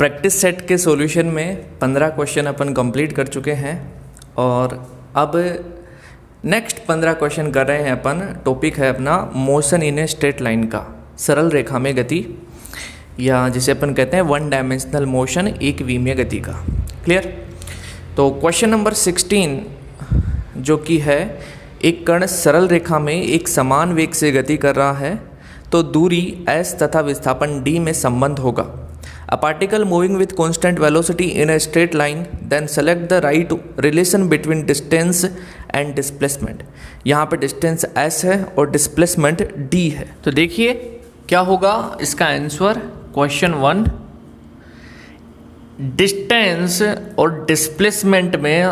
Practice set के solution में 15 question अपन complete कर चुके हैं और अब नेक्स्ट 15 क्वेश्चन कर रहे हैं अपन। टॉपिक है अपना motion in a straight line का, सरल रेखा में गति, या जिसे अपन कहते हैं वन डायमेंशनल मोशन, एक विमीय गति का। क्लियर? तो क्वेश्चन नंबर 16 जो कि है, एक कण सरल रेखा में एक समान वेग से गति कर रहा है तो दूरी s तथा विस्थापन d में संबंध होगा। A particle moving with constant velocity in a straight line, then select the right relation between distance and displacement। यहाँ पे distance s है और displacement d है। तो देखिए क्या होगा इसका आंसर। क्वेश्चन 1, डिस्टेंस और डिस्प्लेसमेंट में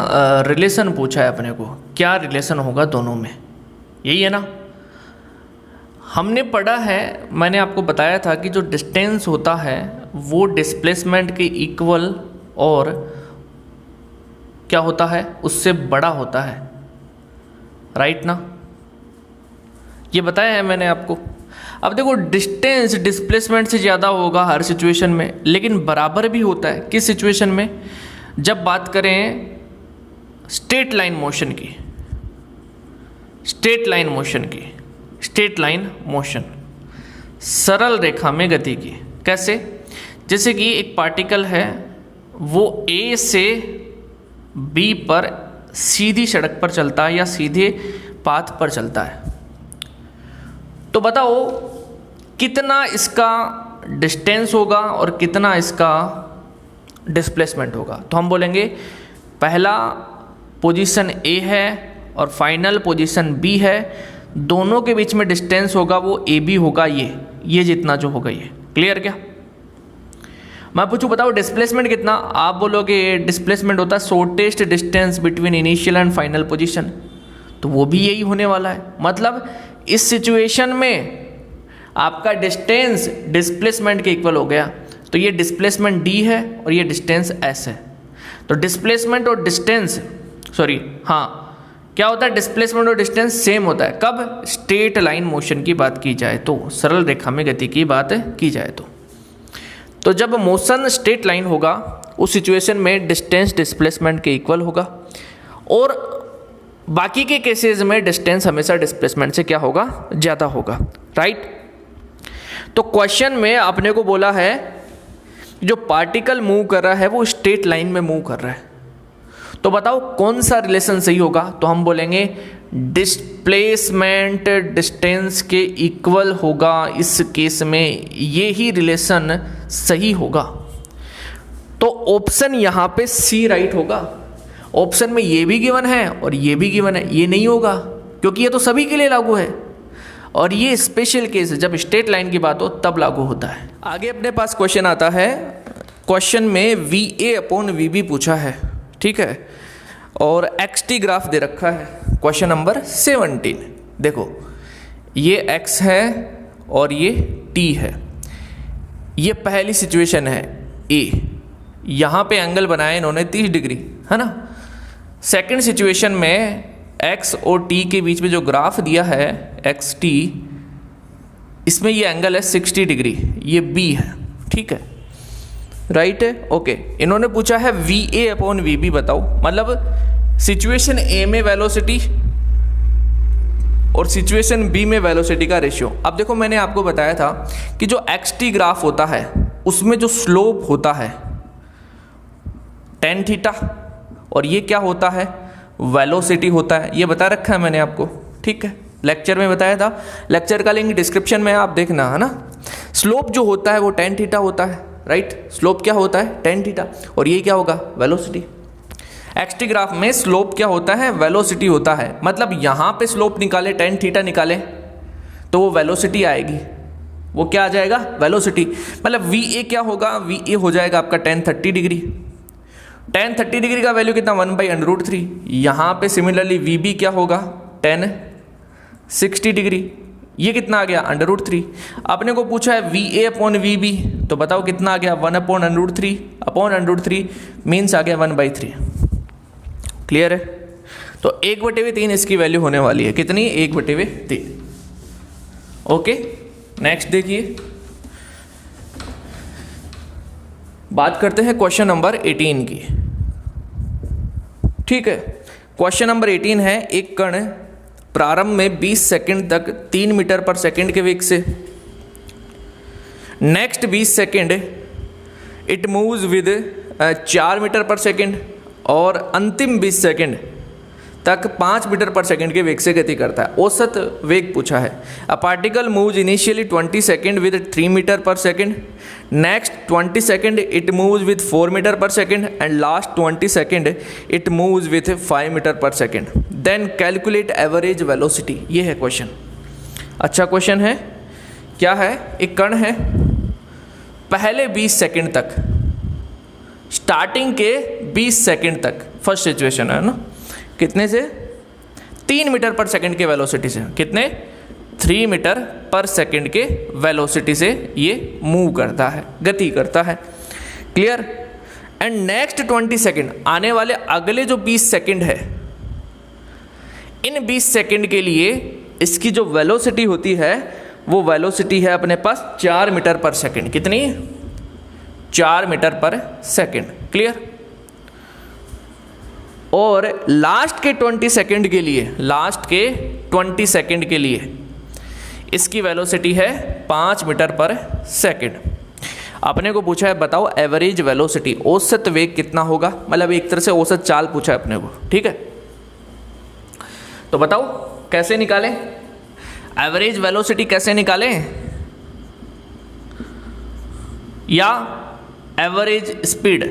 रिलेशन पूछा है अपने को। क्या रिलेशन होगा दोनों में, यही है ना। हमने पढ़ा है, मैंने आपको बताया था कि जो डिस्टेंस होता है वो डिस्प्लेसमेंट के इक्वल और क्या होता है, उससे बड़ा होता है, राइट ना। ये बताया है मैंने आपको। अब देखो, डिस्टेंस डिस्प्लेसमेंट से ज़्यादा होगा हर सिचुएशन में, लेकिन बराबर भी होता है किस सिचुएशन में, जब बात करें स्ट्रेट लाइन मोशन की। स्ट्रेट लाइन मोशन की, स्ट्रेट लाइन मोशन, सरल रेखा में गति की। कैसे? जैसे कि एक पार्टिकल है, वो A से B पर सीधी सड़क पर चलता है या सीधे पाथ पर चलता है, तो बताओ कितना इसका डिस्टेंस होगा और कितना इसका डिस्प्लेसमेंट होगा। तो हम बोलेंगे पहला पोजीशन A है और फाइनल पोजीशन B है, दोनों के बीच में डिस्टेंस होगा वो AB होगा, ये जितना जो होगा ये। क्लियर? क्या मैं पूछूं, बताओ डिस्प्लेसमेंट कितना। आप बोलोगे डिस्प्लेसमेंट होता है shortest distance between initial and final position, तो वो भी यही होने वाला है। मतलब इस सिचुएशन में आपका डिस्टेंस डिस्प्लेसमेंट के इक्वल हो गया, तो ये डिस्प्लेसमेंट D है और ये डिस्टेंस S है। तो डिस्प्लेसमेंट और डिस्टेंस, क्या होता है, डिस्प्लेसमेंट और डिस्टेंस सेम होता है। कब? स्ट्रेट लाइन मोशन की बात की जाए तो, सरल रेखा में गति की बात की जाए तो जब मोशन स्ट्रेट लाइन होगा उस सिचुएशन में डिस्टेंस डिस्प्लेसमेंट के इक्वल होगा, और बाकी के केसेस में डिस्टेंस हमेशा डिस्प्लेसमेंट से क्या होगा, ज़्यादा होगा, राइट। तो क्वेश्चन में आपने को बोला है जो पार्टिकल मूव कर रहा है वो स्ट्रेट लाइन में मूव कर रहा है, तो बताओ कौन सा रिलेशन सही होगा। तो हम बोलेंगे डिस्प्लेसमेंट डिस्टेंस के इक्वल होगा। इस केस में ये ही रिलेशन सही होगा। तो ऑप्शन यहाँ पे C राइट होगा। ऑप्शन में ये भी गिवन है और ये भी गिवन है, ये नहीं होगा क्योंकि ये तो सभी के लिए लागू है, और ये स्पेशल केस है, जब स्ट्रेट लाइन की बात हो तब लागू होता है। आगे अपने पास क्वेश्चन आता है। क्वेश्चन में VA/VB पूछा है, ठीक है, और XT ग्राफ दे रखा है। क्वेश्चन नंबर 17 देखो, ये X है और ये T है। ये पहली सिचुएशन है A, यहाँ पे एंगल बनाया इन्होंने 30 डिग्री, है ना। सेकंड सिचुएशन में X और T के बीच में जो ग्राफ दिया है XT, इसमें ये एंगल है 60 डिग्री, ये B है, ठीक है, राइट है, ओके। इन्होंने पूछा है VA/VB बताओ। मतलब सिचुएशन A में वेलोसिटी और सिचुएशन B में वेलोसिटी का रेशियो। अब देखो, मैंने आपको बताया था कि जो XT ग्राफ होता है उसमें जो स्लोप होता है tan थीटा, और ये क्या होता है, वेलोसिटी होता है। ये बता रखा है मैंने आपको, ठीक है, लेक्चर में बताया था। लेक्चर का लिंक डिस्क्रिप्शन में आप देखना, है ना। स्लोप जो होता है वो tan थीटा होता है, राइट। स्लोप क्या होता है, tan थीटा, और ये क्या होगा, वेलोसिटी। XT ग्राफ में स्लोप क्या होता है, वेलोसिटी होता है। मतलब यहाँ पे स्लोप निकाले, tan थीटा निकाले, तो वो वेलोसिटी आएगी। वो क्या आ जाएगा, वेलोसिटी। मतलब VA क्या होगा, VA हो जाएगा आपका tan 30 डिग्री। tan 30 डिग्री का वैल्यू कितना, 1/√3। यहाँ पे सिमिलरली VB क्या होगा, tan 60 डिग्री। ये कितना आ गया, √3। आपने को पूछा है VA/VB, तो बताओ कितना आ गया, 1/√3 मीन्स आ गया 1/3। क्लियर है? तो 1/3 इसकी वैल्यू होने वाली है, कितनी, 1/3। ओके, नेक्स्ट देखिए। बात करते हैं क्वेश्चन नंबर 18 की। ठीक है, क्वेश्चन नंबर 18 है, एक कण प्रारंभ में 20 सेकंड तक 3 मीटर पर सेकंड के वेग से, next 20 second it moves with 4 metre per second, और अंतिम 20 सेकंड तक 5 मीटर पर सेकंड के वेग से गति करता है। औसत वेग पूछा है। A particle moves initially 20 second with 3 metre per second, next 20 second it moves with 4 metre per second, and last 20 second it moves with 5 metre per second. Then calculate average velocity. ये है क्वेश्चन। अच्छा question है। क्या है? एक कण है, पहले 20 सेकंड तक, स्टार्टिंग के 20 सेकंड तक, फर्स्ट सिचुएशन है ना, कितने से? 3 मीटर पर सेकंड के वेलोसिटी से। कितने? 3 मीटर पर सेकंड के वेलोसिटी से ये मूव करता है, गति करता है। क्लियर? एंड नेक्स्ट 20 सेकंड, आने वाले अगले जो 20 सेकंड है, इन 20 सेकंड के लिए इसकी जो वेलोसिटी होती है वो वेलोसिटी है अपने पास 4 मीटर पर सेकंड। कितनी? 4 मीटर पर सेकंड। क्लियर? और लास्ट के 20 सेकंड के लिए, लास्ट के 20 सेकंड के लिए इसकी वेलोसिटी है 5 मीटर पर सेकंड। अपने को पूछा है बताओ एवरेज वेलोसिटी, औसत वेग कितना होगा, मतलब एक तरह से औसत चाल पूछा है अपने को। ठीक है, तो बताओ कैसे निकालें एवरेज वेलोसिटी, कैसे निकालें, या एवरेज स्पीड।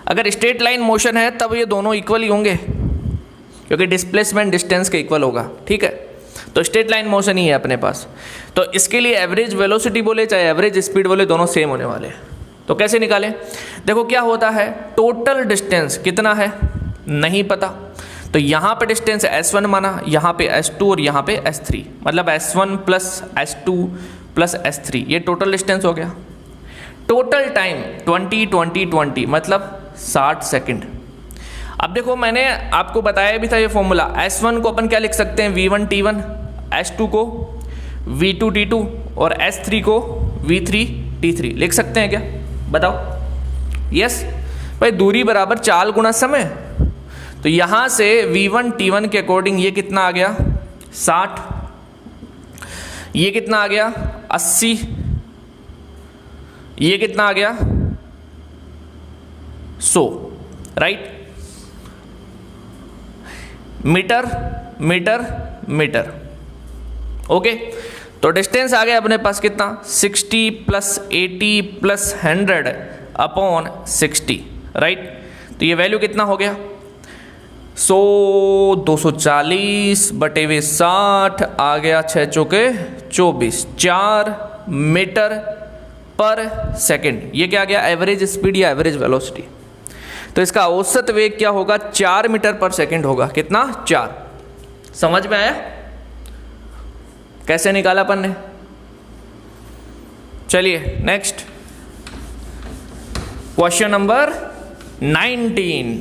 अगर स्ट्रेट लाइन मोशन है तब ये दोनों इक्वल ही होंगे, क्योंकि डिस्प्लेसमेंट डिस्टेंस के इक्वल होगा। ठीक है, तो स्ट्रेट लाइन मोशन ही है अपने पास, तो इसके लिए एवरेज वेलोसिटी बोले चाहे एवरेज स्पीड बोले, दोनों सेम होने वाले हैं। तो कैसे निकालें? देखो क्या होता है, टोटल डिस्टेंस कितना है नहीं पता, तो यहाँ पे डिस्टेंस S1 माना, यहाँ पे S2 और यहाँ पे S3, मतलब S1 plus S2 plus S3, ये टोटल डिस्टेंस हो गया। टोटल टाइम 20 मतलब 60 सेकंड। अब देखो मैंने आपको बताया भी था ये फॉर्मूला, S1 को अपन क्या लिख सकते हैं, V1 T1, S2 को V2 T2 और S3 को V3 T3 लिख सकते हैं क्या? बताओ। यस भाई, दूरी बराबर चाल गुणा समय, तो यहाँ से V1 T1 के अकॉर्डिंग ये कितना आ गया 60, ये कितना आ गया 80, ये कितना आ गया 100, right. Metre metre metre, okay. तो डिस्टेंस आ गया अपने पास कितना, 60 प्लस 80 प्लस 100 अपॉन 60, राइट। तो ये वैल्यू कितना हो गया 100, 240 बटे हुए 60 आ गया 6 चौके 24, 4 मीटर पर सेकंड। ये क्या आ गया, एवरेज स्पीड या एवरेज वेलोसिटी। तो इसका औसत वेग क्या होगा, 4 मीटर पर सेकंड होगा। कितना? 4। समझ में आया कैसे निकाला अपन ने? चलिए next, question number 19।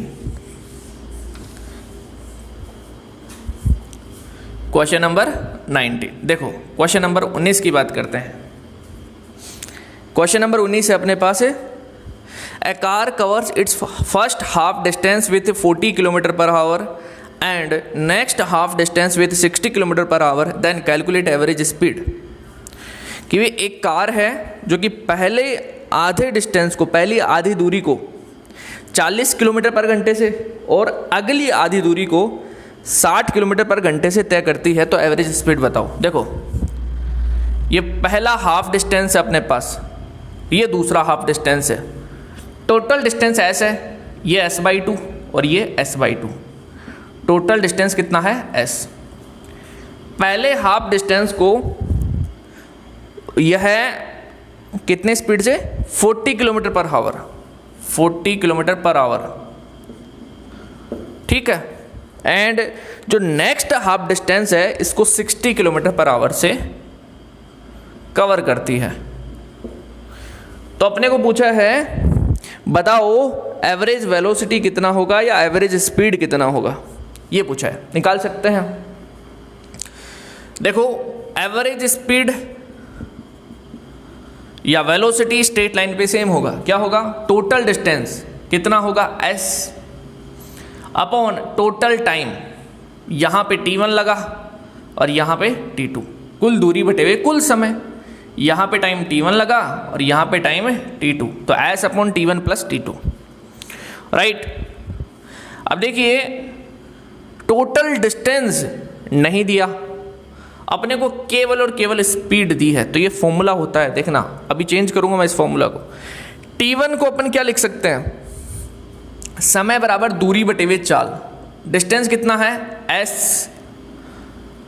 Question number 19, देखो क्वेश्चन नंबर 19 की बात करते हैं। क्वेश्चन नंबर 19 है अपने पास है, a car covers its first half distance with 40 kilometre per hour and next half distance with 60 kilometre per hour, then calculate average speed. कि वे एक कार है जो कि पहले आधे डिस्टेंस को, पहली आधी दूरी को 40 किलोमीटर पर घंटे से और अगली आधी दूरी को 60 किलोमीटर पर घंटे से तय करती है, तो एवरेज स्पीड बताओ। देखो ये पहला हाफ डिस्टेंस है अपने पास, ये दूसरा हाफ डिस्टेंस है, टोटल डिस्टेंस S है, ये S/2 और ये S/2, टोटल डिस्टेंस कितना है S। पहले हाफ डिस्टेंस को यह है कितने स्पीड से, 40 kilometre per our, 40 kilometre per our, ठीक है। एंड जो नेक्स्ट हाफ डिस्टेंस है इसको 60 किलोमीटर पर आवर से कवर करती है। तो अपने को पूछा है बताओ एवरेज वेलोसिटी कितना होगा या एवरेज स्पीड कितना होगा, ये पूछा है। निकाल सकते हैं। देखो एवरेज स्पीड या वेलोसिटी स्ट्रेट लाइन पे सेम होगा, क्या होगा, टोटल डिस्टेंस कितना होगा s अपॉन टोटल टाइम, यहाँ पे t1 लगा और यहाँ पे t2, कुल दूरी बटे हुए कुल समय, यहाँ पे टाइम t1 लगा और यहाँ पे टाइम है t2, तो s upon t1 plus t2, right. अब देखिए टोटल डिस्टेंस नहीं दिया, अपने को केवल और केवल स्पीड दी है, तो ये फॉर्मूला होता है, देखना अभी चेंज करूंगा मैं इस फॉर्मूला को। t1 को अपन क्या लिख सकते हैं, समय बराबर दूरी बटे हुए चाल, डिस्टेंस कितना है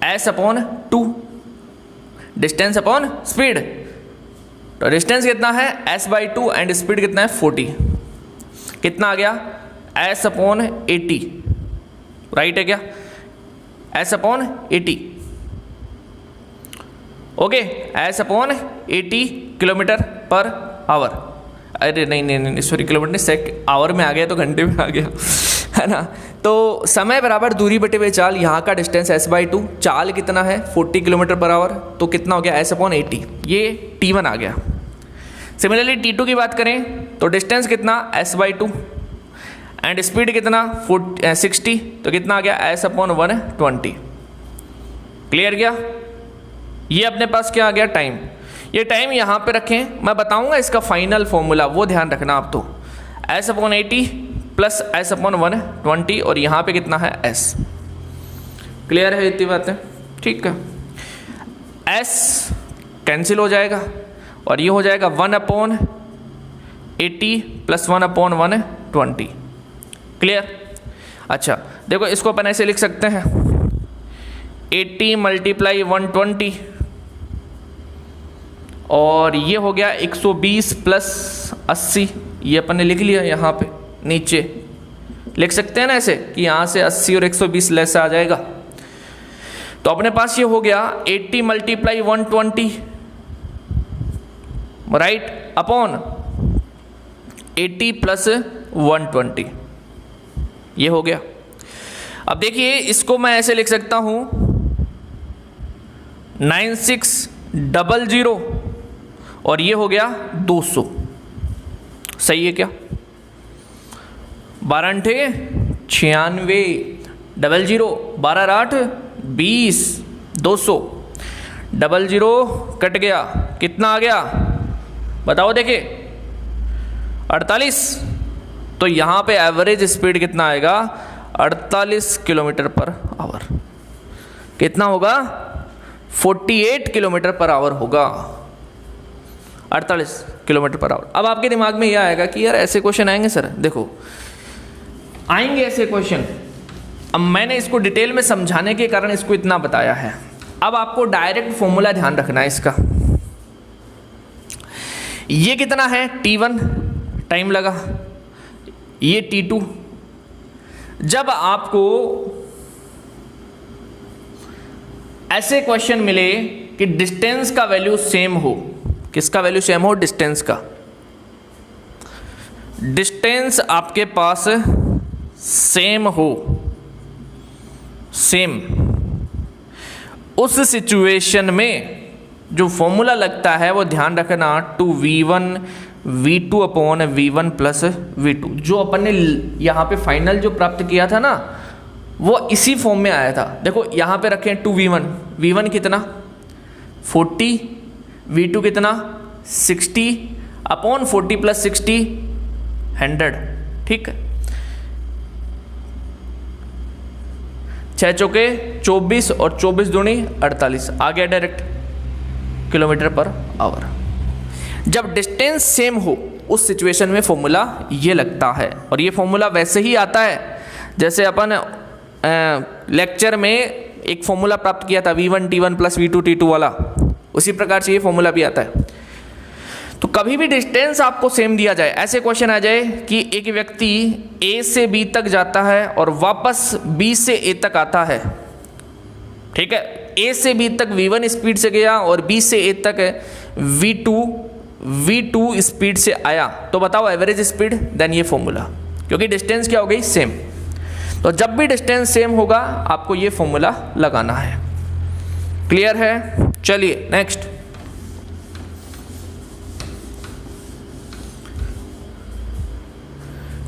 s upon 2, distance upon speed, तो डिस्टेंस कितना है s/2 एंड स्पीड कितना है 40, कितना आ गया s अपॉन 80, राइट है क्या, s upon 80, okay, s upon 80 kilometre per our, अरे नहीं सॉरी, किलोमीटर नहीं, सेक आवर में आ गया तो घंटे में आ गया है ना। तो समय बराबर दूरी बटे हुए चाल, यहाँ का डिस्टेंस s/2, चाल कितना है 40 किलोमीटर पर आवर, तो कितना हो गया s अपॉन 80, ये t1 आ गया। सिमिलरली t2 की बात करें तो डिस्टेंस कितना s/2 एंड स्पीड कितना 60, तो कितना आ गया s अपॉन 120, क्लियर गया। ये अपने पास क्या आ गया टाइम, ये टाइम यहाँ पे रखें, मैं बताऊंगा इसका फाइनल फॉर्मूला, वो ध्यान रखना आप, तो s upon 80 plus s upon 120 और यहाँ पे कितना है s, क्लियर है इतनी बातें, ठीक है। s कैंसिल हो जाएगा और ये हो जाएगा 1 अपॉन 80 प्लस 1 अपॉन 120, क्लियर। अच्छा देखो इसको अपन ऐसे लिख सकते हैं 80 मल्टीप्लाई 120 और ये हो गया 120 प्लस 80, ये अपन ने लिख लिया, यहाँ पे नीचे लिख सकते हैं ना ऐसे कि यहाँ से 80 और 120 लेस आ जाएगा, तो अपने पास ये हो गया 80 मल्टीप्लाई 120, राइट, अपॉन 80 प्लस 120, ये हो गया। अब देखिए इसको मैं ऐसे लिख सकता हूं 9600 और ये हो गया 200, सही है क्या, 12 96, 00, 12 8 20, 200, 00 कट गया, कितना आ गया बताओ, देखिए 48, तो यहाँ पे एवरेज स्पीड कितना आएगा 48 किलोमीटर पर आवर, कितना होगा 48 किलोमीटर पर आवर होगा, 48 किलोमीटर पर आवर। अब आपके दिमाग में यह आएगा कि यार ऐसे क्वेश्चन आएंगे सर, देखो आएंगे ऐसे क्वेश्चन, अब मैंने इसको डिटेल में समझाने के कारण इसको इतना बताया है, अब आपको डायरेक्ट फॉर्मूला ध्यान रखना है इसका। ये कितना है t1 टाइम लगा, ये t2, जब आपको ऐसे क्वेश्चन मिले कि डिस्टेंस का वैल्यू सेम हो, किसका वैल्यू सेम हो, डिस्टेंस का, डिस्टेंस आपके पास सेम हो, सेम, उस सिचुएशन में जो फॉर्मूला लगता है वो ध्यान रखना 2v1 v2 upon v1 plus v2, जो अपन ने यहाँ पे फाइनल जो प्राप्त किया था ना वो इसी फॉर्म में आया था। देखो यहाँ पे रखें 2v1, v1 कितना 40, v2 कितना 60 अपॉन 40 प्लस 60 100, ठीक है, 6 चौके 24 और 24 दूनी 48, आ गया डायरेक्ट किलोमीटर पर आवर। जब डिस्टेंस सेम हो उस सिचुएशन में फॉर्मूला ये लगता है, और ये फॉर्मूला वैसे ही आता है जैसे अपन लेक्चर में एक फॉर्मूला प्राप्त किया था v1 t1 plus v2 t2 वाला, उसी प्रकार से ये फॉर्मूला भी आता है। तो कभी भी डिस्टेंस आपको सेम दिया जाए, ऐसे क्वेश्चन आ जाए कि एक व्यक्ति a से b तक जाता है और वापस b से a तक आता है, ठीक है, a से b तक v1 स्पीड से गया और b से a तक v2 स्पीड से आया, तो बताओ एवरेज स्पीड, देन ये फॉर्मूला, क्योंकि डिस्टेंस क्या हो गई सेम। तो जब भी डिस्टेंस सेम होगा आपको ये फॉर्मूला लगाना है, क्लियर है। चलिए next,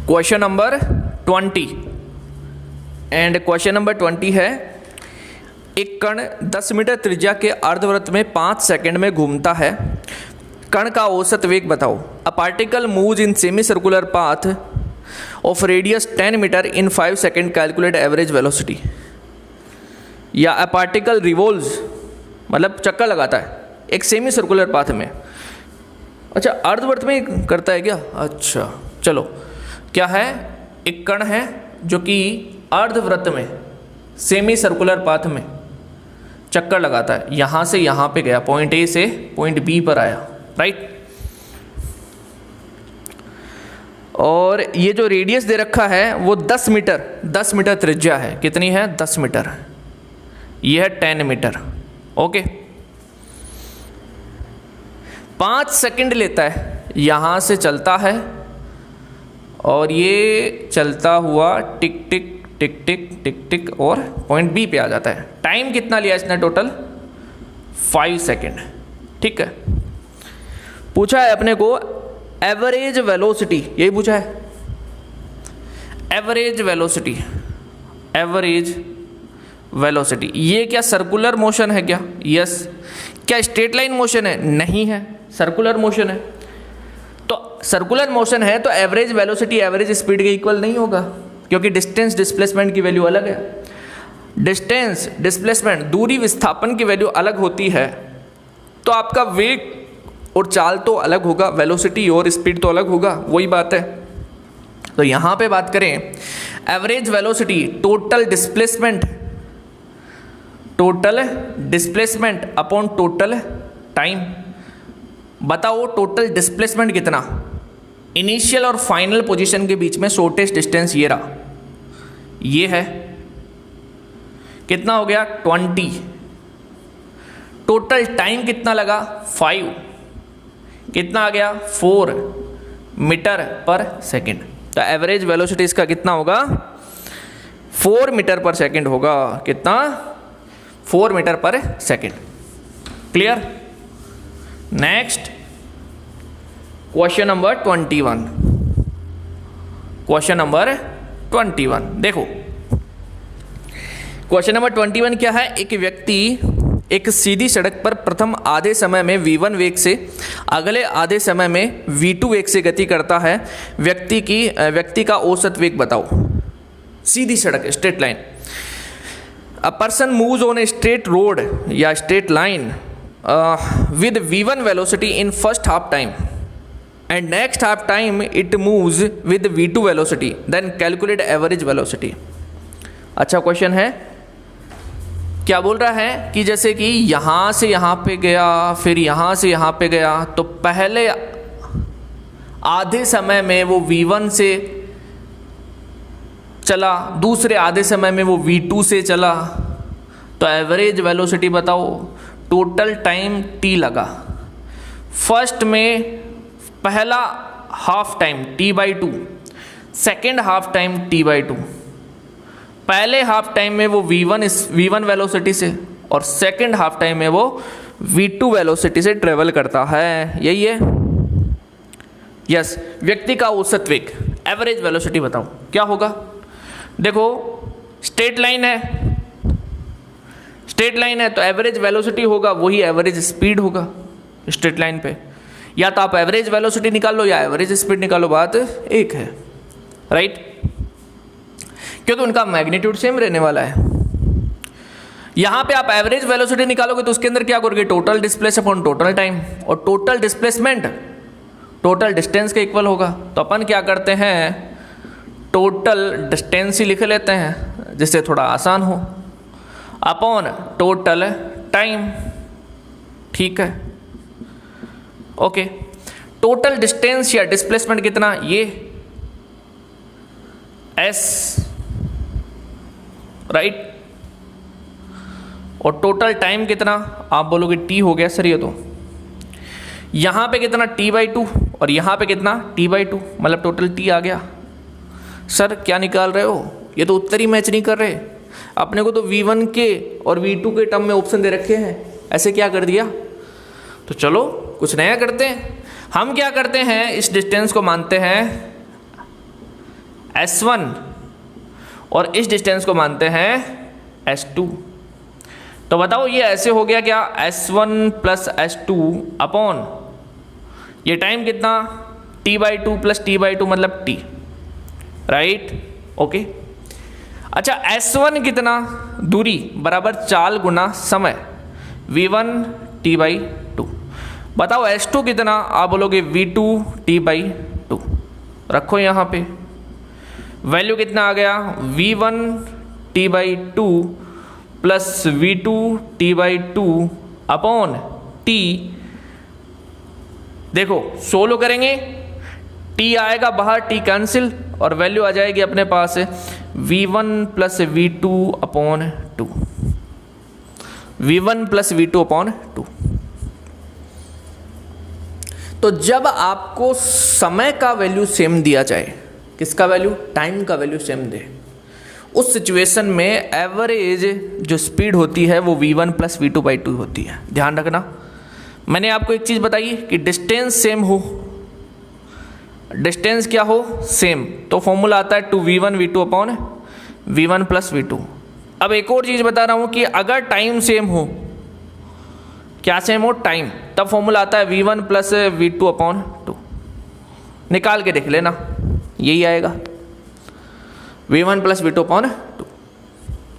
question number 20 and question number 20 है, एक कण 10 मीटर त्रिज्या के अर्धवृत्त में 5 सेकंड में घूमता है, कण का औसत वेग बताओ। A particle moves in semicircular path of radius 10 metre in 5 second, calculate average velocity. या अ पार्टिकल रिवॉल्व्स मतलब चक्कर लगाता है एक सेमी सर्कुलर पाथ में। अच्छा, अर्धवृत्त में करता है क्या? अच्छा चलो, क्या है, एक कण है जो कि अर्धवृत्त में सेमी सर्कुलर पाथ में चक्कर लगाता है, यहां से यहां पे गया, पॉइंट ए से पॉइंट बी पर आया, राइट। और ये जो रेडियस दे रखा है वो 10 मीटर त्रिज्या है। कितनी है? 10 मीटर। ये है 10 मीटर। ओके, 5 सेकंड लेता है, यहां से चलता है और ये चलता हुआ टिक टिक टिक टिक टिक टिक और पॉइंट बी पे आ जाता है। टाइम कितना लिया इसने? Total 5 second. ठीक है, पूछा है अपने को एवरेज वेलोसिटी, यही पूछा है, एवरेज वेलोसिटी। एवरेज वेलोसिटी, ये क्या सर्कुलर मोशन है क्या? यस। क्या स्ट्रेट लाइन मोशन है? नहीं है, सर्कुलर मोशन है। तो सर्कुलर मोशन है तो एवरेज वेलोसिटी एवरेज स्पीड के इक्वल नहीं होगा, क्योंकि डिस्टेंस डिस्प्लेसमेंट की वैल्यू अलग है। डिस्टेंस डिस्प्लेसमेंट, दूरी विस्थापन की वैल्यू अलग होती है, तो आपका वेग और चाल तो अलग होगा, वेलोसिटी और स्पीड तो अलग होगा, वही बात है। तो यहां पे बात करें average velocity, total displacement upon total time. बताओ टोटल डिस्प्लेसमेंट कितना? इनिशियल और फाइनल पोजीशन के बीच में शॉर्टेस्ट डिस्टेंस ये रहा, ये है, कितना हो गया? 20। टोटल टाइम कितना लगा? 5। कितना आ गया? 4 मीटर पर सेकंड। तो एवरेज वेलोसिटी इसका कितना होगा? 4 मीटर पर सेकंड होगा। कितना? 4 metre per second. Clear? Next question number 21। Question number 21 देखो, क्वेश्चन नंबर 21 क्या है? एक व्यक्ति एक सीधी सड़क पर प्रथम आधे समय में v1 वेग से अगले आधे समय में v2 वेग से गति करता है। व्यक्ति का औसत वेग बताओ। सीधी सड़क, straight line. A person moves on a straight road या straight line with v1 velocity in first half time and next half time it moves with v2 velocity, then calculate average velocity। अच्छा question है, क्या बोल रहा है कि जैसे कि यहां से यहां पे गया, फिर यहां से यहां पे गया, तो पहले आधे समय में वो v1 से चला, दूसरे आधे समय में वो v2 से चला, तो एवरेज वेलोसिटी बताओ। टोटल टाइम t लगा। फर्स्ट में पहला half time t/2, second half time t/2। पहले हाफ टाइम में वो v1 वेलोसिटी से और सेकेंड हाफ टाइम में वो v2 वेलोसिटी से ट्रेवल करता है, यही है। यस, व्यक्ति का औसत वेग, एवरेज वेलोसिटी बताओ क्या होगा। देखो स्ट्रेट लाइन है, स्ट्रेट लाइन है तो एवरेज वेलोसिटी होगा वही एवरेज स्पीड होगा स्ट्रेट लाइन पे। या तो आप एवरेज वेलोसिटी निकालो या एवरेज स्पीड निकालो, बात एक है, राइट, क्योंकि उनका मैग्नीट्यूड सेम रहने वाला है। यहां पे आप एवरेज वेलोसिटी निकालोगे तो उसके अंदर क्या करोगे? Total displace upon total time, और टोटल डिस्प्लेसमेंट टोटल डिस्टेंस के इक्वल होगा। तो अपन क्या करते हैं, टोटल डिस्टेंस ही लिख लेते हैं जिससे थोड़ा आसान हो, अपॉन टोटल टाइम। ठीक है, ओके। टोटल डिस्टेंस या डिस्प्लेसमेंट कितना? ये s, राइट। और टोटल टाइम कितना? आप बोलोगे t हो गया सर, ये तो यहां पे कितना? t/2 और यहां पे कितना? t/2, मतलब टोटल t आ गया। सर क्या निकाल रहे हो? ये तो उत्तर ही मैच नहीं कर रहे। अपने को तो v1 के और v2 के टर्म में ऑप्शन दे रखे हैं, ऐसे क्या कर दिया? तो चलो कुछ नया करते हैं। हम क्या करते हैं, इस डिस्टेंस को मानते हैं S1 और इस डिस्टेंस को मानते हैं S2। तो बताओ ये ऐसे हो गया क्या, S1 प्लस S2 अपॉन ये टाइम कितना T/2 प्लस T/2 मतलब T, राइट, ओके। अच्छा S1 कितना, दूरी बराबर चाल गुना समय V1 T/2। बताओ S2 कितना, आप बोलोगे V2 T/2। रखो यहाँ पे वैल्यू कितना आ गया, V1 T/2 plus V2 T/2 upon T। देखो सोलो करेंगे, T आएगा बाहर, T कैंसिल, और वैल्यू आ जाएगी अपने पास V1 plus V2 upon 2, V1 plus V2 upon 2। तो जब आपको समय का वैल्यू सेम दिया जाए, किसका वैल्यू, टाइम का वैल्यू सेम दे, उस सिचुएशन में एवरेज जो स्पीड होती है वो V1 प्लस V2/2 होती है। ध्यान रखना, मैंने आपको एक चीज़ बताई कि डिस्टेंस सेम हो, डिस्टेंस क्या हो, सेम, तो फॉर्मूला आता है 2V1 V2 upon V1 plus V2। अब एक और चीज़ बता रहा हूँ कि अगर टाइम सेम हो, क्या सेम हो, टाइम, तब फॉर्मूला आता है V1 प्लस V2 अपॉन 2। निकाल के देख लेना, यही आएगा V1 प्लस V2 अपॉन 2।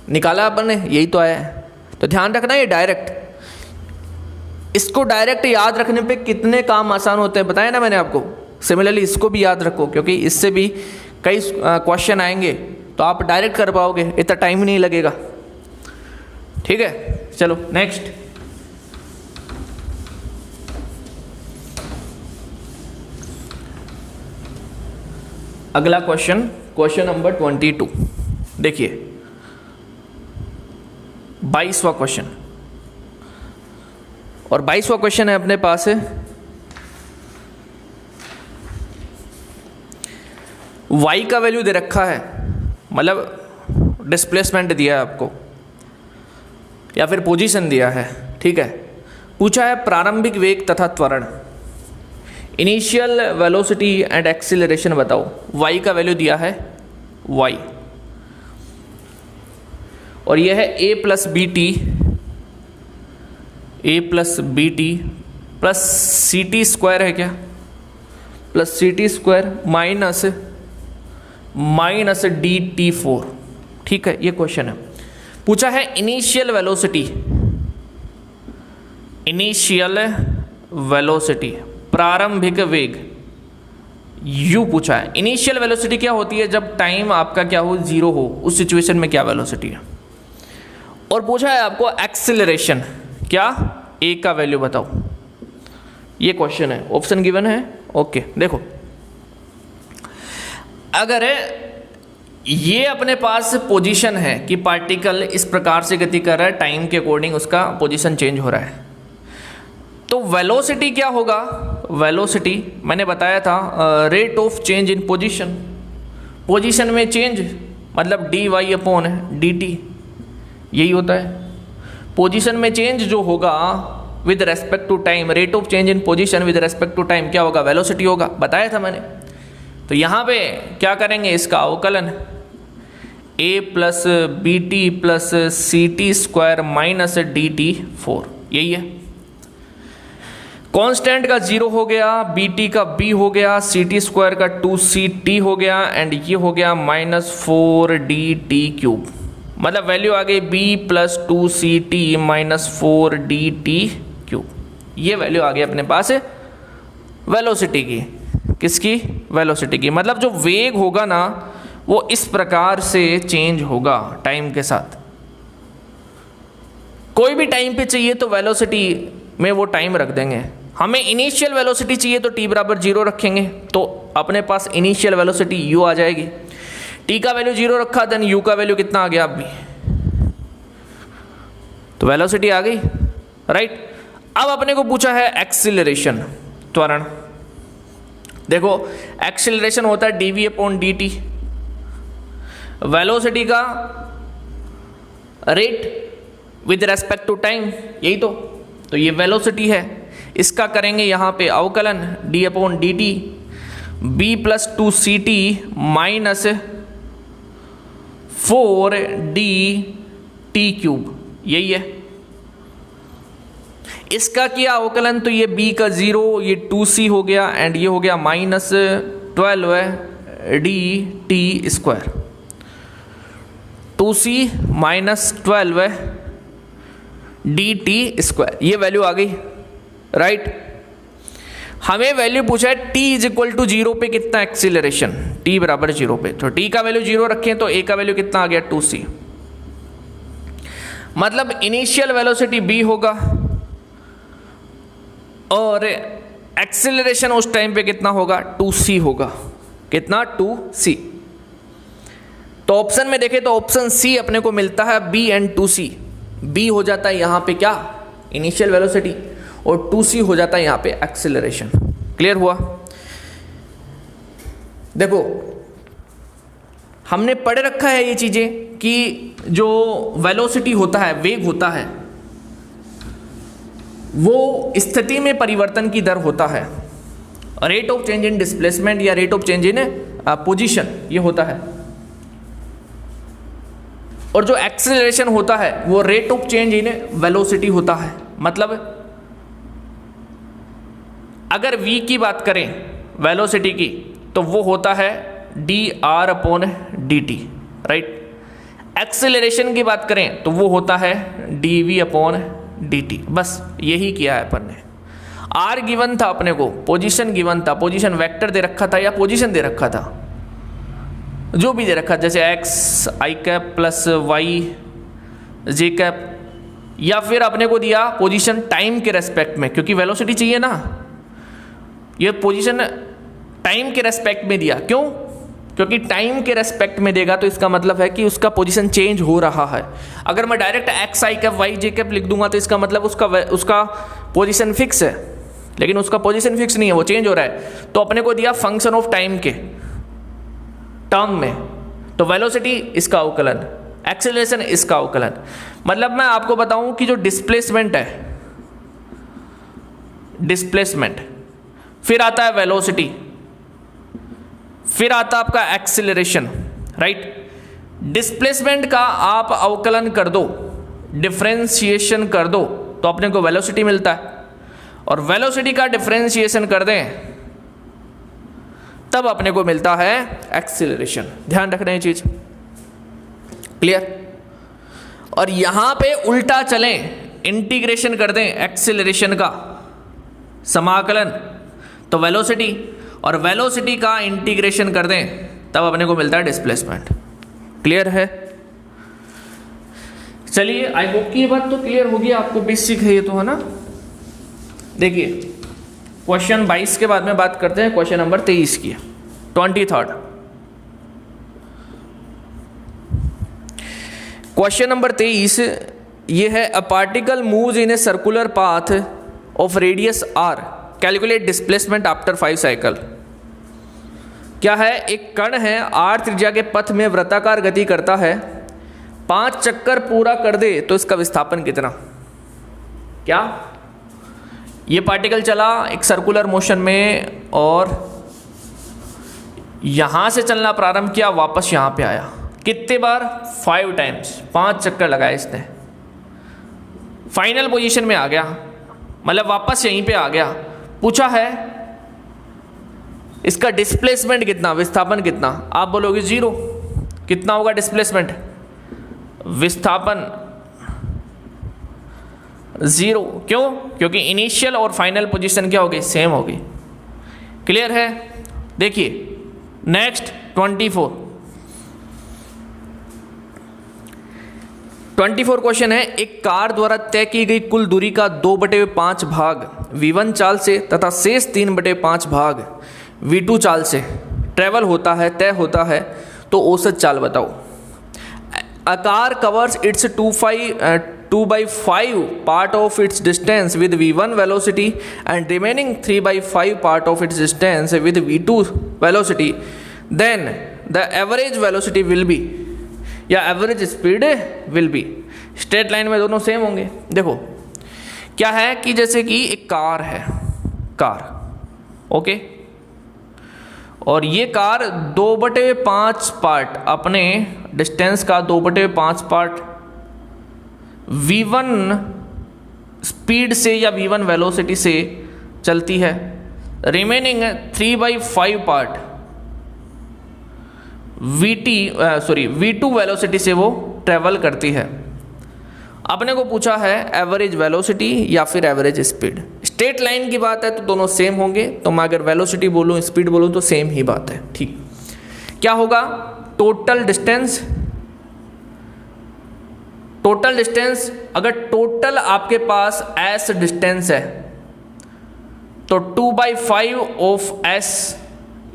निकाला अपन ने, यही तो आया है। तो ध्यान रखना ये डायरेक्ट, इसको डायरेक्ट याद रखने पे कितने काम आसान होते हैं बताया ना मैंने आपको। सिमिलरली इसको भी याद रखो, क्योंकि इससे भी कई क्वेश्चन आएंगे, तो आप डायरेक्ट कर पाओगे, इतना टाइम ही नहीं लगेगा। ठीक है, चलो नेक्स्ट। अगला क्वेश्चन, क्वेश्चन नंबर 22। देखिए 22वां क्वेश्चन, और 22वां क्वेश्चन है अपने पास है y का वैल्यू दे रखा है, मतलब डिस्प्लेसमेंट दिया है आपको या फिर पोजीशन दिया है, ठीक है। पूछा है प्रारंभिक वेग तथा त्वरण, इनिशियल वेलोसिटी एंड एक्सीलरेशन बताओ। y का वैल्यू दिया है y, और यह है a plus B T plus C T square है क्या, plus C T square minus DT4। ठीक है, ये क्वेश्चन है। पूछा है इनिशियल वेलोसिटी प्रारंभिक वेग u पूछा है। इनिशियल वेलोसिटी क्या होती है, जब टाइम आपका क्या हो, 0 हो, उस सिचुएशन में क्या वेलोसिटी है। और पूछा है आपको एक्सीलरेशन, क्या, a का वैल्यू बताओ। ये क्वेश्चन है, ऑप्शन गिवन है, ओके। देखो अगर ये अपने पास पोजीशन है कि पार्टिकल इस प्रकार से गति कर रहा है, टाइम के अकॉर्डिंग उसका पोजीशन चेंज हो रहा है, तो वेलोसिटी क्या होगा, वेलोसिटी मैंने बताया था rate of change in position, position में चेंज मतलब dy अपॉन dt, यही होता है। पोजीशन में चेंज जो होगा with respect to time, rate of change in position with respect to time क्या होगा, वेलोसिटी होगा, बताया था मैंने। तो यहाँ पे क्या करेंगे, इसका अवकलन a plus B T plus C T square minus DT4, यही है। कांस्टेंट का 0 हो गया, बी टी का b हो गया, सी टी स्क्वायर का 2ct हो गया, एंड ये हो गया -4DT3, मतलब वैल्यू आ गई b plus 2ct minus 4DT3। ये वैल्यू आ गई अपने पास वेलोसिटी की, किसकी, वेलोसिटी की। मतलब जो वेग होगा ना वो इस प्रकार से चेंज होगा टाइम के साथ। कोई भी टाइम पे चाहिए तो वेलोसिटी में वो टाइम रख देंगे। हमें इनिशियल वेलोसिटी चाहिए तो t बराबर 0 रखेंगे, तो अपने पास इनिशियल वेलोसिटी u आ जाएगी। t का वैल्यू 0 रखा, देन u का वैल्यू कितना आ गया अब भी, तो वेलोसिटी आ गई, राइट। अब अपने को पूछा है एक्सीलरेशन, त्वरण। देखो एक्सीलरेशन होता है dv अपॉन dt, वेलोसिटी का rate with respect to time, यही तो ये वेलोसिटी है। इसका करेंगे यहाँ पे अवकलन d upon dt B plus 2ct minus 4dt cube, यही है। इसका किया अवकलन तो ये b का 0, ये 2c हो गया एंड ये हो गया minus 12dt square, 2c minus 12dt square, ये वैल्यू आ गई, राइट। हमें वैल्यू पूछा है t इज इक्वल टू 0 पे कितना एक्सीलरेशन, t बराबर 0 पे, तो t का वैल्यू 0 रखें तो a का वैल्यू कितना आ गया 2c, मतलब इनिशियल वेलोसिटी b होगा और एक्सीलरेशन उस टाइम पे कितना होगा 2c होगा, कितना 2c। तो ऑप्शन में देखें तो ऑप्शन सी अपने को मिलता है b एंड 2c, b हो जाता है यहां पे क्या इनिशियल वेलोसिटी और 2c हो जाता है यहां पे एक्सीलरेशन। क्लियर हुआ। देखो हमने पढ़ रखा है ये चीजें कि जो वेलोसिटी होता है, वेग होता है, वो स्थिति में परिवर्तन की दर होता है, rate of change in displacement या rate of change in position ये होता है, और जो एक्सीलरेशन होता है वो rate of change in velocity होता है। मतलब अगर v की बात करें वेलोसिटी की तो वो होता है dr/dt, राइट। एक्सीलरेशन की बात करें तो वो होता है dv/dt। बस यही किया है अपन ने। r गिवन था अपने को, पोजीशन गिवन था, पोजीशन वेक्टर दे रखा था या पोजीशन दे रखा था, जो भी दे रखा, जैसे x i cap plus y j cap, या फिर अपने को दिया पोजीशन टाइम के रेस्पेक्ट में, क्योंकि वेलोसिटी चाहिए ना, ये पोजीशन टाइम के रेस्पेक्ट में दिया। क्यों? क्योंकि टाइम के रेस्पेक्ट में देगा तो इसका मतलब है कि उसका पोजीशन चेंज हो रहा है। अगर मैं डायरेक्ट एक्स आई कैप वाई जे कैप लिख दूंगा तो इसका मतलब उसका पोजीशन फिक्स है, लेकिन उसका पोजीशन फिक्स नहीं है, वो चेंज हो रहा है। तो अपने को दिया फंक्शन ऑफ टाइम के टर्म में, तो वेलोसिटी इसका अवकलन, एक्सेलरेशन इसका अवकलन। मतलब मैं आपको बताऊं कि जो डिस्प्लेसमेंट है, डिस्प्लेसमेंट, फिर आता है वेलोसिटी, फिर आता आपका एक्सीलरेशन, राइट। डिस्प्लेसमेंट का आप अवकलन कर दो, डिफरेंशिएशन कर दो तो अपने को वेलोसिटी मिलता है, और वेलोसिटी का डिफरेंशिएशन कर दें तब अपने को मिलता है एक्सीलरेशन। ध्यान रखना ये चीज, क्लियर। और यहां पे उल्टा चलें, इंटीग्रेशन कर दें एक्सीलरेशन का, समाकलन, तो वेलोसिटी, और वेलोसिटी का इंटीग्रेशन कर दें तब अपने को मिलता है डिस्प्लेसमेंट। क्लियर है? चलिए, आई होप कि ये बात तो क्लियर होगी आपको, बेसिक है ये तो, है ना। देखिए क्वेश्चन 22 के बाद में बात करते हैं क्वेश्चन नंबर 23 की, 23rd क्वेश्चन नंबर 23। ये है a particle moves in a circular path of radius r, calculate displacement after 5 cycle. क्या है, एक कण है r त्रिज्या के पथ में वृत्ताकार गति करता है, 5 चक्कर पूरा कर दे तो इसका विस्थापन कितना। क्या, ये पार्टिकल चला एक सर्कुलर मोशन में और यहां से चलना प्रारंभ किया, वापस यहां पे आया, कितने बार, 5 टाइम्स, 5 चक्कर लगाए इसने, फाइनल पोजीशन में आ गया, मतलब वापस यहीं पे आ गया। पूछा है इसका डिस्प्लेसमेंट कितना, विस्थापन कितना। आप बोलोगे 0, कितना होगा डिस्प्लेसमेंट, विस्थापन 0। क्यों? क्योंकि इनिशियल और फाइनल पोजीशन क्या होगी, सेम होगी। क्लियर है? देखिए नेक्स्ट 24 क्वेश्चन है, एक कार द्वारा तय की गई कुल दूरी का 2/5 भाग v1 चाल से तथा शेष 3/5 भाग v2 चाल से ट्रेवल होता है, तय होता है, तो औसत चाल बताओ। A car covers its 2/5 part of its distance with v1 velocity and remaining 3/5 part of its distance with v2 velocity, then the average velocity will be, या average speed will be. Straight line में दोनों same होंगे। देखो क्या है कि जैसे कि एक कार है, कार, ओके, और ये कार 2/5 पार्ट, अपने डिस्टेंस का 2/5 पार्ट v1 स्पीड से या v1 वेलोसिटी से चलती है। रिमेनिंग 3/5 पार्ट v2 वेलोसिटी से वो ट्रेवल करती है। अपने को पूछा है एवरेज वेलोसिटी या फिर एवरेज स्पीड। स्ट्रेट लाइन की बात है तो दोनों सेम होंगे, तो मैं अगर वेलोसिटी बोलूँ स्पीड बोलूँ तो सेम ही बात है। ठीक, क्या होगा? टोटल डिस्टेंस, अगर टोटल आपके पास s डिस्टेंस है तो 2/5 ऑफ s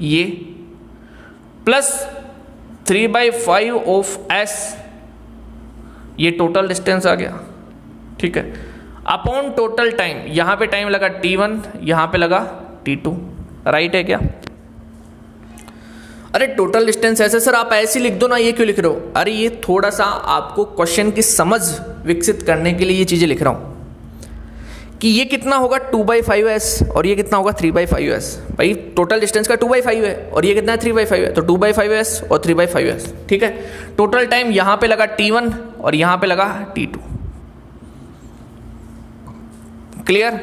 ये प्लस 3/5 ऑफ s ये टोटल डिस्टेंस आ गया। ठीक है, अपॉन टोटल टाइम, यहां पे टाइम लगा t1, यहां पे लगा t2, राइट है क्या? अरे टोटल डिस्टेंस ऐसे सर आप ऐसे लिख दो ना, ये क्यों लिख रहे हो? अरे ये थोड़ा सा आपको क्वेश्चन की समझ विकसित करने के लिए ये चीजें लिख रहा हूं कि ये कितना होगा 2/5s और ये कितना होगा 3/5s। भाई टोटल डिस्टेंस का 2/5 है और ये कितना है 3/5 है, तो 2/5s और 3/5s। ठीक है, टोटल टाइम यहां पे लगा t1 और यहां पे लगा t2। क्लियर?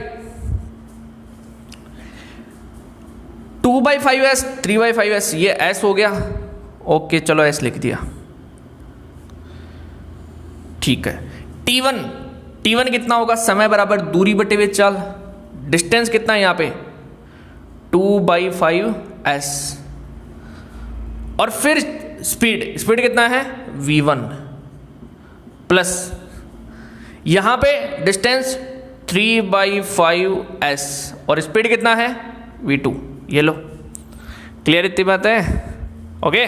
2/5s 3/5s ये s हो गया। ओके चलो s लिख दिया। ठीक है, t1 कितना होगा? समय बराबर दूरी बटे हुए चाल। डिस्टेंस कितना है यहाँ पे? 2/5s। और फिर स्पीड कितना है? v1 प्लस यहां पे डिस्टेंस 3/5s और स्पीड कितना है? v2। ये लो, क्लियर इतनी बात है? ओके,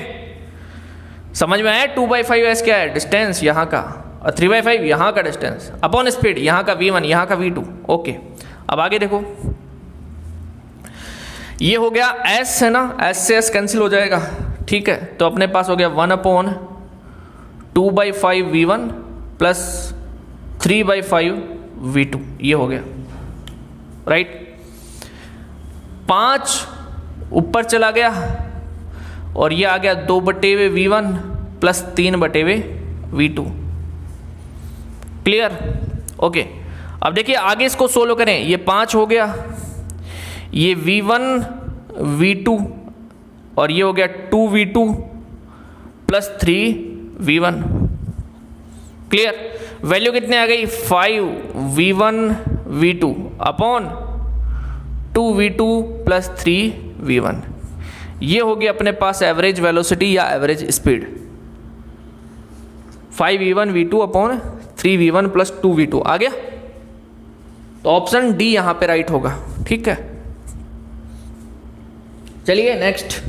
समझ में आया? 2/5s क्या है? डिस्टेंस यहाँ का, और 3/5 यहाँ का डिस्टेंस अपॉन स्पीड, यहाँ का v1 यहाँ का v2। ओके, अब आगे देखो, ये हो गया s है ना, s से s कैंसिल हो जाएगा। ठीक है, तो अपने पास हो गया 1/2/5 v1 प्लस 3/5 v2, ये हो गया राइट। 5 ऊपर चला गया और ये आ गया 2/v1 plus 3/v2। Clear? Okay, अब देखिए आगे इसको सोल्व करें। ये 5 हो गया, ये v1 v2 और ये हो गया 2v2 plus 3v1। Clear? Value कितने आ गई? 5v1 v2 upon 2v2 plus 3v1। ये होगी अपने पास एवरेज वेलोसिटी या average speed. 5v1 v2 upon 3v1 plus 2v2 आ गया, तो ऑप्शन डी यहां पे राइट होगा। ठीक है, चलिए next.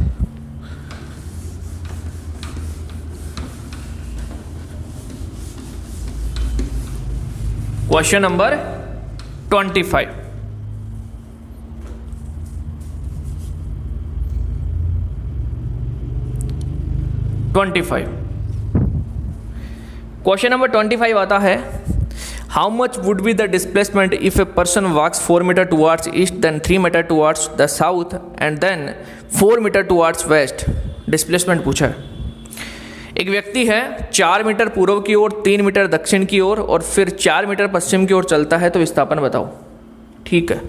Question number 25। Question number 25 आता है, how much would be the displacement if a person walks 4 metre towards east, then 3 metre towards the south and then 4 metre towards west. Displacement पूछा है। एक व्यक्ति है 4 मीटर पूर्व की ओर, 3 मीटर दक्षिण की ओर और फिर 4 मीटर पश्चिम की ओर चलता है, तो विस्थापन बताओ। ठीक है,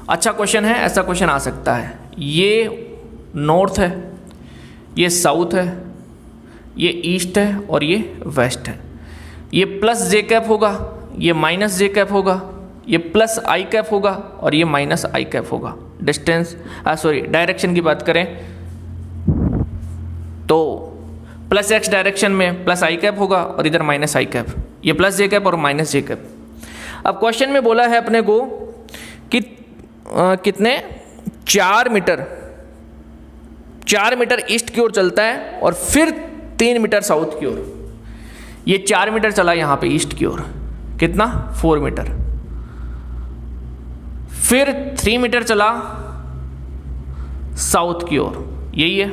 अच्छा क्वेश्चन है, ऐसा क्वेश्चन आ सकता है। ये नॉर्थ है, ये साउथ है, ये ईस्ट है और ये वेस्ट है। ये प्लस जे कैप होगा, ये माइनस जे कैप होगा, ये प्लस आई कैप होगा और ये माइनस आई कैप होगा। डिस्टेंस डायरेक्शन की बात करें तो प्लस एक्स डायरेक्शन में प्लस आई कैप होगा और इधर माइनस आई कैप, ये प्लस जे कैप और माइनस जे कैप। अब क्वेश्चन में बोला है अपने को कि कितने 4 मीटर ईस्ट की ओर चलता है और फिर 3 मीटर साउथ की ओर। ये 4 मीटर चला यहाँ पे ईस्ट की ओर, कितना 4 मीटर, फिर 3 मीटर चला साउथ की ओर, यही है,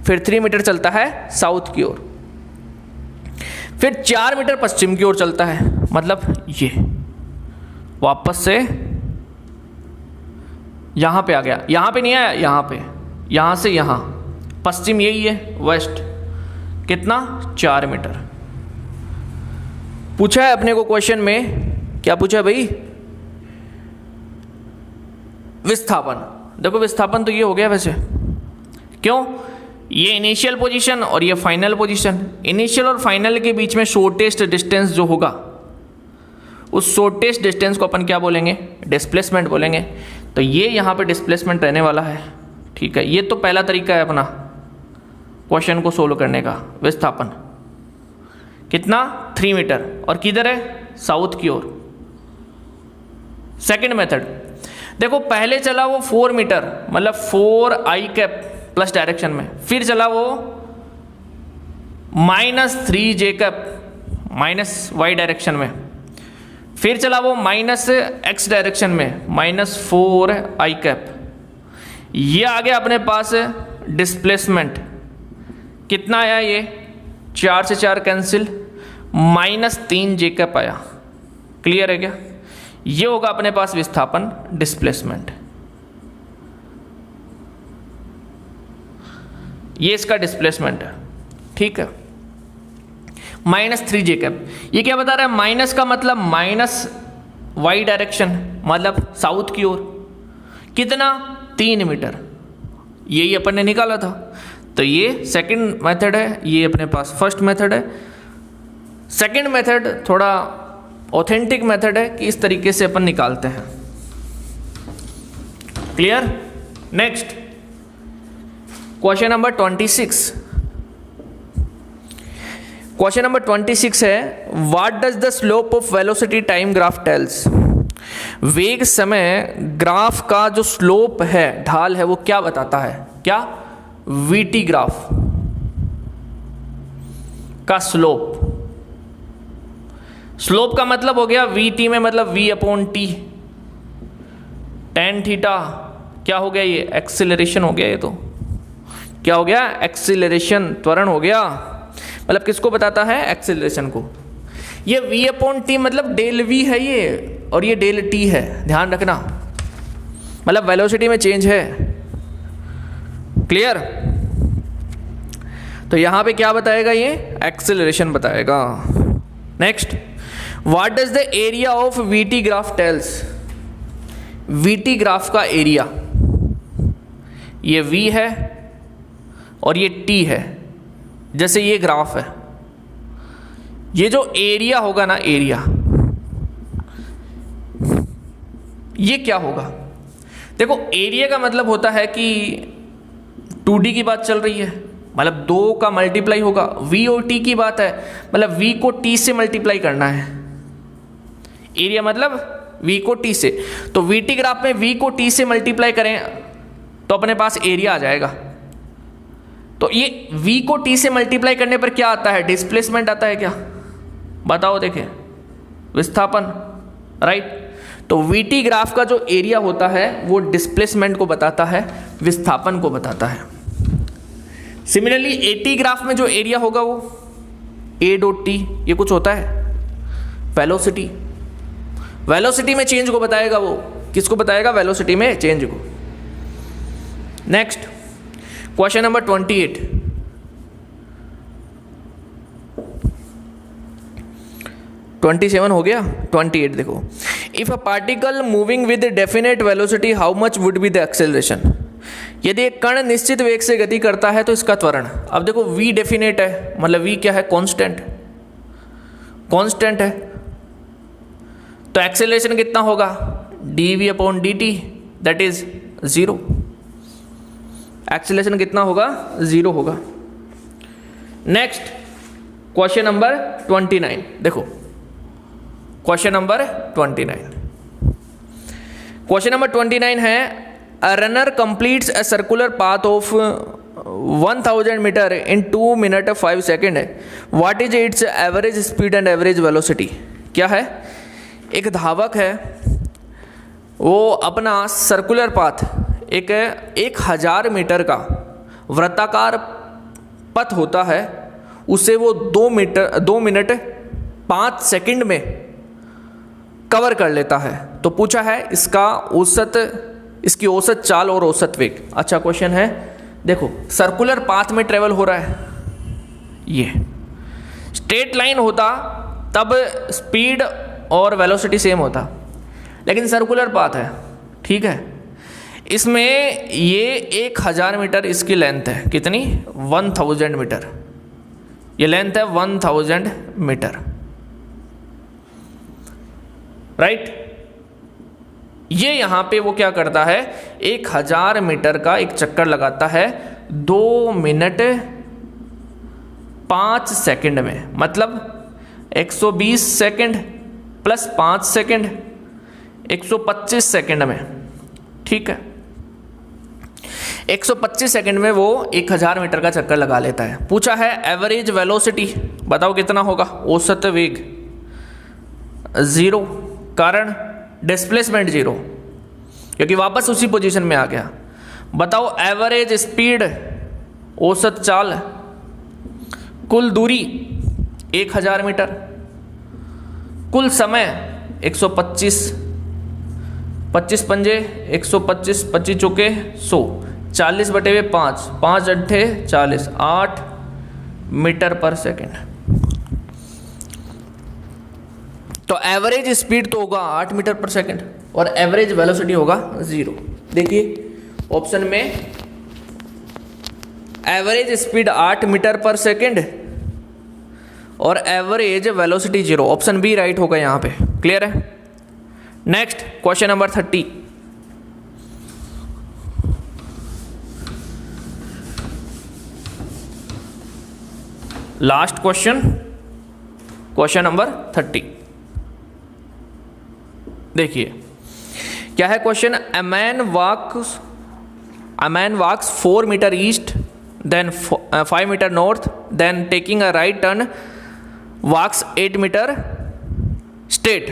फिर 3 मीटर चलता है साउथ की ओर, फिर 4 मीटर पश्चिम की ओर चलता है, मतलब ये वापस से यहां पे आ गया, यहां पे नहीं आया, यहां पे यहाँ से यहाँ, पश्चिम यही है, वेस्ट कितना 4 मीटर। पूछा है अपने को क्वेश्चन में, क्या पूछा है भाई? विस्थापन। देखो विस्थापन तो ये हो गया वैसे, क्यों? ये इनिशियल पोजीशन और ये फाइनल पोजीशन। इनिशियल और फाइनल के बीच में शॉर्टेस्ट डिस्टेंस जो होगा, उस शॉर्टेस्ट डिस्टेंस को अपन क्या बोलेंगे? डिस्प्लेसमेंट बोलेंगे। तो ये यहाँ पे डिस्प्लेसमेंट रहने वाला है, ठीक है। ये तो पहला तरीका है अपना क्वेश्चन को सोल्व करने का। विस्थापन कितना? 3 मीटर, और किधर है? साउथ की ओर। सेकंड मेथड देखो, पहले चला वो 4 मीटर, मतलब 4i कैप प्लस डायरेक्शन में, फिर चला वो -3j cap minus Y direction में, फिर चला वो -x डायरेक्शन में -4i कैप। ये आ गया अपने पास डिस्प्लेसमेंट। कितना आया ये? 4 से 4 कैंसिल, -3j कैप आया। क्लियर है क्या? ये होगा अपने पास विस्थापन, डिस्प्लेसमेंट। ये इसका डिस्प्लेसमेंट है, ठीक है। -3j कैप, ये क्या बता रहा है? माइनस का मतलब -y डायरेक्शन, मतलब साउथ की ओर। कितना? 3 मीटर। यही अपन ने निकाला था। तो ये सेकंड मेथड है, ये अपने पास फर्स्ट मेथड है। सेकंड मेथड थोड़ा ऑथेंटिक मेथड है कि इस तरीके से अपन निकालते हैं। Clear? Next question number 26। Question number 26 है, what does the slope of velocity time graph tells? वेग समय ग्राफ का जो स्लोप है, ढाल है, वो क्या बताता है? क्या? वीटी ग्राफ का स्लोप। स्लोप का मतलब हो गया वीटी में, मतलब v/t, tan थीटा। क्या हो गया ये? एक्सीलरेशन हो गया। ये तो क्या हो गया? एक्सीलरेशन, त्वरण हो गया। मतलब किसको बताता है? एक्सीलरेशन को। ये v/t मतलब डेल v है ये, और ये डेल t है, ध्यान रखना। मतलब वेलोसिटी में चेंज है। क्लियर? तो यहां पे क्या बताएगा? ये एक्सीलरेशन बताएगा। Next, what does the area of VT graph tells? VT graph का एरिया, ये v है और ये t है। जैसे ये ग्राफ है, ये जो एरिया होगा ना, एरिया, ये क्या होगा? देखो, एरिया का मतलब होता है कि 2D की बात चल रही है, मतलब 2 का मल्टीप्लाई होगा। v और t की बात है, मतलब v को t से मल्टीप्लाई करना है। एरिया मतलब v को t से। तो vt ग्राफ में v को t से मल्टीप्लाई करें तो अपने पास एरिया आ जाएगा। तो ये v को t से मल्टीप्लाई करने पर क्या आता है? डिस्प्लेसमेंट आता है क्या? बताओ, देखें। विस्थापन, राइट। तो vt ग्राफ का जो एरिया होता है वो डिस्प्लेसमेंट को बताता है, विस्थापन को बताता है। सिमिलरली at ग्राफ में जो एरिया होगा वो a.t, ये कुछ होता है वेलोसिटी। वेलोसिटी में चेंज को बताएगा वो। किसको बताएगा? वेलोसिटी में चेंज को। Next question number 28। 27 हो गया, 28 देखो। If a particle moving with definite velocity, how much would be the acceleration? यदि एक कण निश्चित वेग से गति करता है तो इसका त्वरण। अब देखो, v डेफिनेट है, मतलब v क्या है? कांस्टेंट, कांस्टेंट है। तो एक्सेलरेशन कितना होगा? dv/dt, that is 0। एक्सेलरेशन कितना होगा? 0 होगा। नेक्स्ट क्वेश्चन नंबर 29 देखो। क्वेश्चन नंबर 29, क्वेश्चन नंबर 29 है, a runner completes a circular path of 1000 metre in 2 minute 5 second. What is its average speed and average velocity? क्या है? एक धावक है, वो अपना सर्कुलर पाथ, एक 1000 मीटर का वृत्ताकार पथ होता है, उसे वो 2 मिनट 5 सेकंड में कवर कर लेता है। तो पूछा है इसका औसत, इसकी औसत चाल और औसत वेग। अच्छा क्वेश्चन है। देखो सर्कुलर पाथ में ट्रेवल हो रहा है, ये स्ट्रेट लाइन होता तब स्पीड और वेलोसिटी सेम होता, लेकिन सर्कुलर पाथ है, ठीक है। इसमें ये 1000 मीटर इसकी लेंथ है, कितनी? 1000 मीटर, ये लेंथ है 1000 मीटर, राइट। ये यहां पे वो क्या करता है, 1000 मीटर का एक चक्कर लगाता है 2 मिनट 5 सेकंड में, मतलब 120 सेकंड प्लस 5 सेकंड 125 सेकंड में, ठीक है। 125 सेकंड में वो 1000 मीटर का चक्कर लगा लेता है। पूछा है एवरेज वेलोसिटी, बताओ कितना होगा? औसत वेग 0, कारण डिस्प्लेसमेंट 0, क्योंकि वापस उसी पोजीशन में आ गया। बताओ एवरेज स्पीड, औसत चाल, कुल दूरी 1000 मीटर, कुल समय 125, 25 पंजे 125, 25 चौके 100, 40/5, 5 अट्ठे 40, 8 मीटर पर सेकेंड। तो एवरेज स्पीड तो होगा 8 मीटर पर सेकेंड और एवरेज वेलोसिटी होगा 0। देखिए ऑप्शन में average speed 8 metre per second और average velocity 0, option B right होगा यहां पे। क्लियर है? Next question number 30। Last question, question number 30। देखिए क्या है question. A man walks 4 metre east, then 5 metre north, then taking a right turn walks 8 metre straight,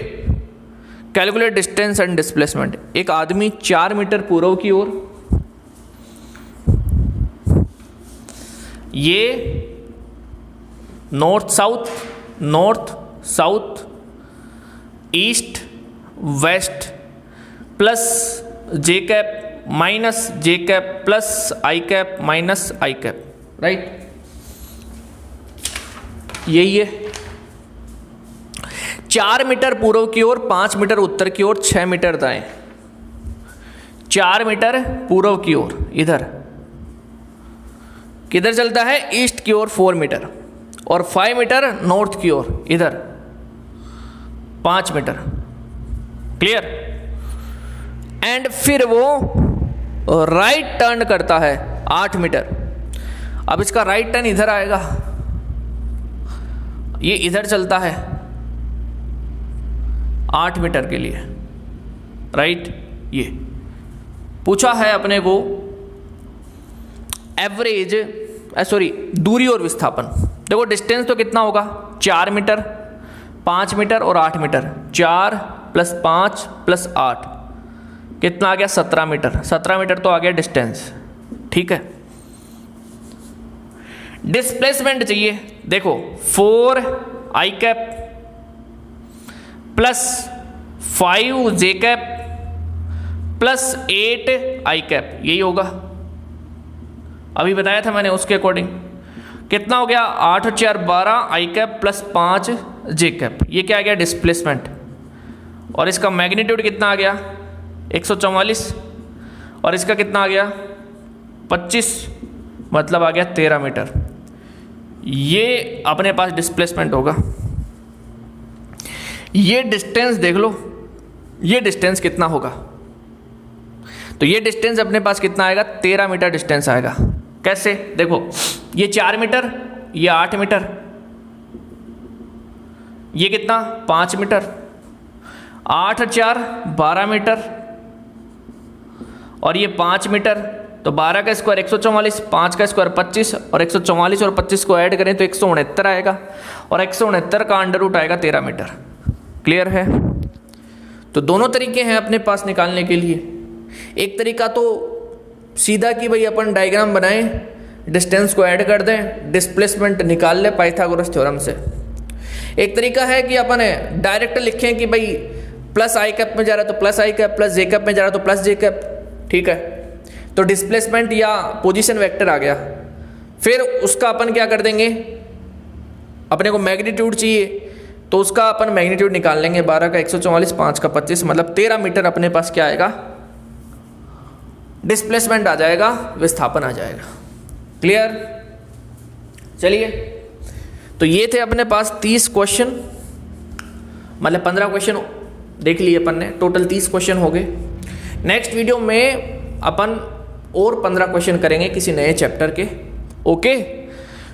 calculate distance and displacement. एक आदमी 4 मीटर पूर्व की ओर, ये north south east waste plus जे कैप माइनस जे कैप प्लस आई कैप माइनस आई cap, right. यही है 4 मीटर पूर्व की ओर, 5 मीटर उत्तर की ओर, 6 मीटर दाएं। 4 मीटर पूर्व की ओर इधर किधर चलता है? ईस्ट की ओर 4 मीटर और 5 मीटर नॉर्थ की ओर इधर 5 मीटर। क्लियर? एंड फिर वो राइट टर्न करता है 8 मीटर। अब इसका राइट टर्न इधर आएगा, ये इधर चलता है 8 मीटर के लिए, राइट। ये पूछा है अपने को एवरेज, दूरी और विस्थापन। देखो डिस्टेंस तो कितना होगा? 4 मीटर, 5 मीटर और 8 मीटर। 4 + 5 + 8 कितना आ गया? 17 मीटर। 17 मीटर तो आ गया डिस्टेंस, ठीक है। डिस्प्लेसमेंट चाहिए। देखो 4 आई कैप प्लस 5 जे कैप प्लस 8 आई कैप, यही होगा। अभी बताया था मैंने, उसके अकॉर्डिंग कितना हो गया? 8 और 4 12 आई कैप प्लस 5 जे कैप, ये क्या आ गया? डिस्प्लेसमेंट। और इसका मैग्नीट्यूड कितना आ गया? 144 और इसका कितना आ गया? 25, मतलब आ गया 13 मीटर। ये अपने पास डिस्प्लेसमेंट होगा। ये डिस्टेंस देख लो, ये डिस्टेंस कितना होगा? तो ये डिस्टेंस अपने पास कितना आएगा? 13 मीटर डिस्टेंस आएगा। कैसे? देखो ये 4 मीटर, ये 8 मीटर, ये कितना? 5 मीटर। 8 और 4 12 मीटर और ये 5 मीटर, तो 12 का स्क्वायर 144, 5 का स्क्वायर 25 और 144 और 25 को ऐड करें तो 169 आएगा और 169 का अंडर रूट आएगा 13 मीटर। क्लियर है? तो दोनों तरीके हैं अपने पास निकालने के लिए। एक तरीका तो सीधा कि भाई अपन डायग्राम बनाएं, डिस्टेंस को ऐड कर दें, डिस्प्लेसमेंट निकाल ले पाइथागोरस थ्योरम से। एक तरीका है कि अपन डायरेक्ट लिखें कि भाई प्लस आई कैप में जा रहा है तो प्लस आई कैप, प्लस जे कैप में जा रहा है तो प्लस जे कैप, ठीक है। तो डिस्प्लेसमेंट या पोजीशन वेक्टर आ गया। फिर उसका अपन क्या कर देंगे, अपने को मैग्नीट्यूड चाहिए तो उसका अपन मैग्नीट्यूड निकाल लेंगे। 12 का 144, 5 का 25, मतलब 13 मीटर अपने पास क्या आएगा, डिस्प्लेसमेंट आ जाएगा, विस्थापन आ जाएगा। क्लियर? चलिए, तो ये थे अपने पास 30 क्वेश्चन, मतलब 15 क्वेश्चन देख लिए अपन ने, टोटल 30 क्वेश्चन हो गए। नेक्स्ट वीडियो में अपन और 15 क्वेश्चन करेंगे किसी नए चैप्टर के। ओके,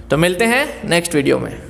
तो मिलते हैं नेक्स्ट वीडियो में।